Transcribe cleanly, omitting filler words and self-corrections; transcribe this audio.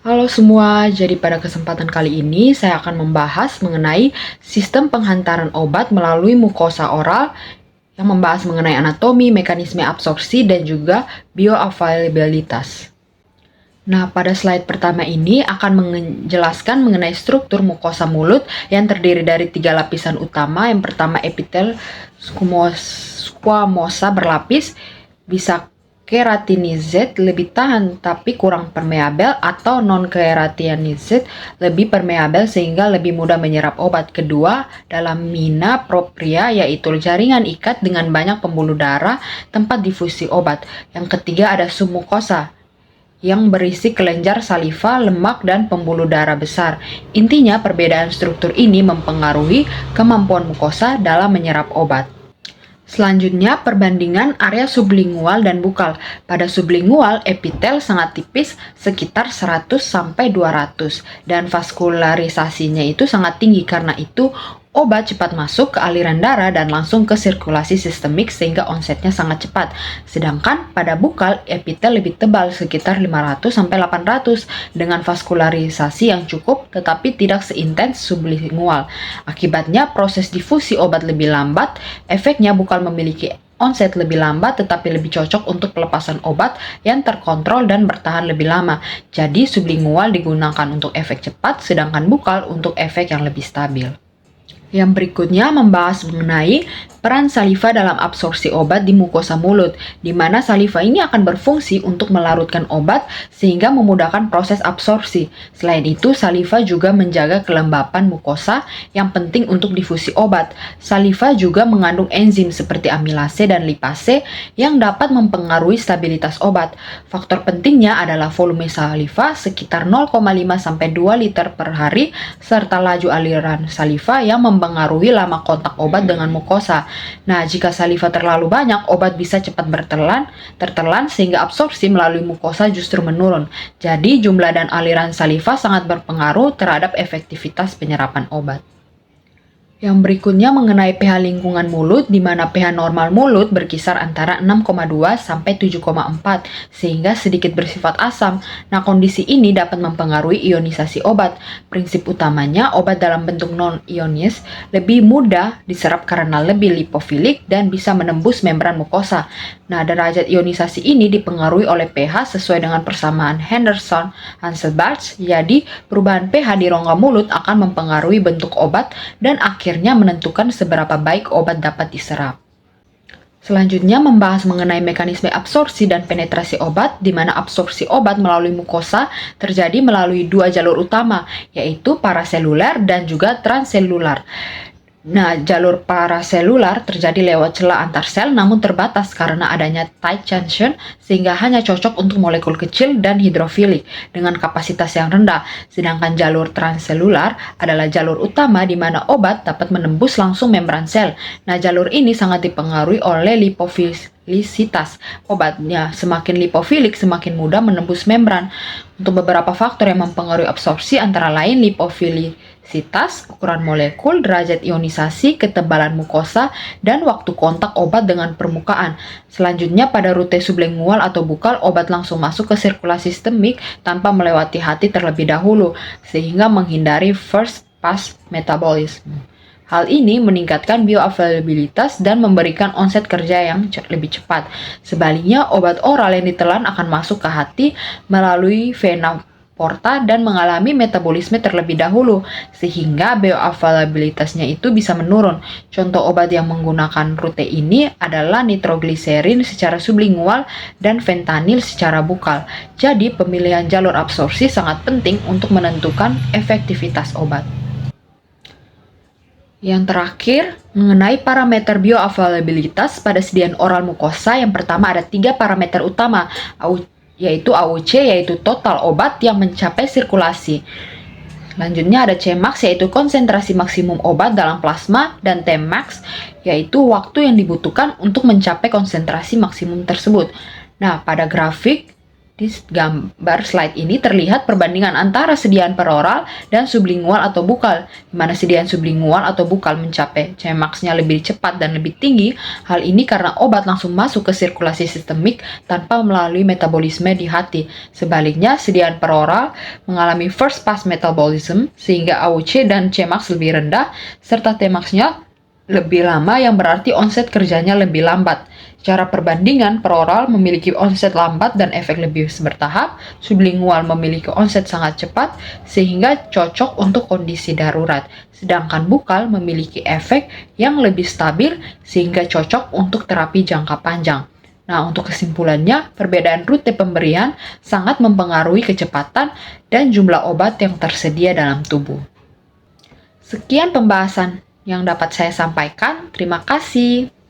Halo semua, jadi pada kesempatan kali ini saya akan membahas mengenai sistem penghantaran obat melalui mukosa oral yang membahas mengenai anatomi, mekanisme absorpsi, dan juga bioavailabilitas. Nah, pada slide pertama ini akan menjelaskan mengenai struktur mukosa mulut yang terdiri dari 3 lapisan utama. Yang pertama epitel squamosa berlapis, bisa keratinized lebih tahan tapi kurang permeabel, atau non-keratinized lebih permeabel sehingga lebih mudah menyerap obat. Kedua, lamina propria, yaitu jaringan ikat dengan banyak pembuluh darah tempat difusi obat. Yang ketiga ada submukosa yang berisi kelenjar saliva, lemak, dan pembuluh darah besar. Intinya, perbedaan struktur ini mempengaruhi kemampuan mukosa dalam menyerap obat. Selanjutnya, perbandingan area sublingual dan bukal. Pada sublingual, epitel sangat tipis, sekitar 100-200, dan vaskularisasinya itu sangat tinggi. Karena itu, obat cepat masuk ke aliran darah dan langsung ke sirkulasi sistemik sehingga onsetnya sangat cepat. Sedangkan pada bukal, epitel lebih tebal, sekitar 500-800, dengan vaskularisasi yang cukup tetapi tidak seintens sublingual. Akibatnya, proses difusi obat lebih lambat. Efeknya, bukal memiliki onset lebih lambat tetapi lebih cocok untuk pelepasan obat yang terkontrol dan bertahan lebih lama. Jadi sublingual digunakan untuk efek cepat, sedangkan bukal untuk efek yang lebih stabil. Yang berikutnya membahas mengenai peran saliva dalam absorpsi obat di mukosa mulut, di mana saliva ini akan berfungsi untuk melarutkan obat sehingga memudahkan proses absorpsi. Selain itu, saliva juga menjaga kelembapan mukosa yang penting untuk difusi obat. Saliva juga mengandung enzim seperti amilase dan lipase yang dapat mempengaruhi stabilitas obat. Faktor pentingnya adalah volume saliva sekitar 0,5-2 liter per hari, serta laju aliran saliva yang mempengaruhi lama kontak obat dengan mukosa. Nah, jika saliva terlalu banyak, obat bisa cepat tertelan sehingga absorpsi melalui mukosa justru menurun. Jadi, jumlah dan aliran saliva sangat berpengaruh terhadap efektivitas penyerapan obat. Yang berikutnya mengenai pH lingkungan mulut, di mana pH normal mulut berkisar antara 6,2 sampai 7,4 sehingga sedikit bersifat asam. Nah, kondisi ini dapat mempengaruhi ionisasi obat. Prinsip utamanya, obat dalam bentuk non-ionis lebih mudah diserap karena lebih lipofilik dan bisa menembus membran mukosa. Nah, derajat ionisasi ini dipengaruhi oleh pH sesuai dengan persamaan Henderson-Hasselbalch. Jadi, perubahan pH di rongga mulut akan mempengaruhi bentuk obat dan akhirnya menentukan seberapa baik obat dapat diserap. Selanjutnya membahas mengenai mekanisme absorpsi dan penetrasi obat, di mana absorpsi obat melalui mukosa terjadi melalui 2 jalur utama, yaitu paraseluler dan juga transselular. Nah, jalur paraselular terjadi lewat celah antar sel namun terbatas karena adanya tight junction sehingga hanya cocok untuk molekul kecil dan hidrofilik dengan kapasitas yang rendah. Sedangkan jalur transselular adalah jalur utama di mana obat dapat menembus langsung membran sel. Nah, jalur ini sangat dipengaruhi oleh lipofilisitas obatnya. Semakin lipofilik, semakin mudah menembus membran. Untuk beberapa faktor yang mempengaruhi absorpsi antara lain lipofilisitas, ukuran molekul, derajat ionisasi, ketebalan mukosa, dan waktu kontak obat dengan permukaan. Selanjutnya, pada rute sublingual atau bukal, obat langsung masuk ke sirkulasi sistemik tanpa melewati hati terlebih dahulu, sehingga menghindari first pass metabolisme. Hal ini meningkatkan bioavailabilitas dan memberikan onset kerja yang lebih cepat. Sebaliknya, obat oral yang ditelan akan masuk ke hati melalui vena porta dan mengalami metabolisme terlebih dahulu, sehingga bioavailabilitasnya itu bisa menurun. Contoh obat yang menggunakan rute ini adalah nitrogliserin secara sublingual dan fentanyl secara bukal. Jadi, pemilihan jalur absorpsi sangat penting untuk menentukan efektivitas obat. Yang terakhir, mengenai parameter bioavailabilitas pada sediaan oral mukosa, yang pertama ada 3 parameter utama, yaitu AUC, yaitu total obat yang mencapai sirkulasi. Selanjutnya ada Cmax, yaitu konsentrasi maksimum obat dalam plasma, dan Tmax, yaitu waktu yang dibutuhkan untuk mencapai konsentrasi maksimum tersebut. Nah, pada grafik Di gambar slide ini terlihat perbandingan antara sediaan peroral dan sublingual atau bukal, di mana sediaan sublingual atau bukal mencapai Cmax-nya lebih cepat dan lebih tinggi. Hal ini karena obat langsung masuk ke sirkulasi sistemik tanpa melalui metabolisme di hati. Sebaliknya, sediaan peroral mengalami first pass metabolism sehingga AUC dan Cmax lebih rendah, serta Tmax-nya lebih lama yang berarti onset kerjanya lebih lambat. Secara perbandingan, peroral memiliki onset lambat dan efek lebih bertahap, sublingual memiliki onset sangat cepat sehingga cocok untuk kondisi darurat, sedangkan bukal memiliki efek yang lebih stabil sehingga cocok untuk terapi jangka panjang. Nah, untuk kesimpulannya, perbedaan rute pemberian sangat mempengaruhi kecepatan dan jumlah obat yang tersedia dalam tubuh. Sekian pembahasan yang dapat saya sampaikan. Terima kasih.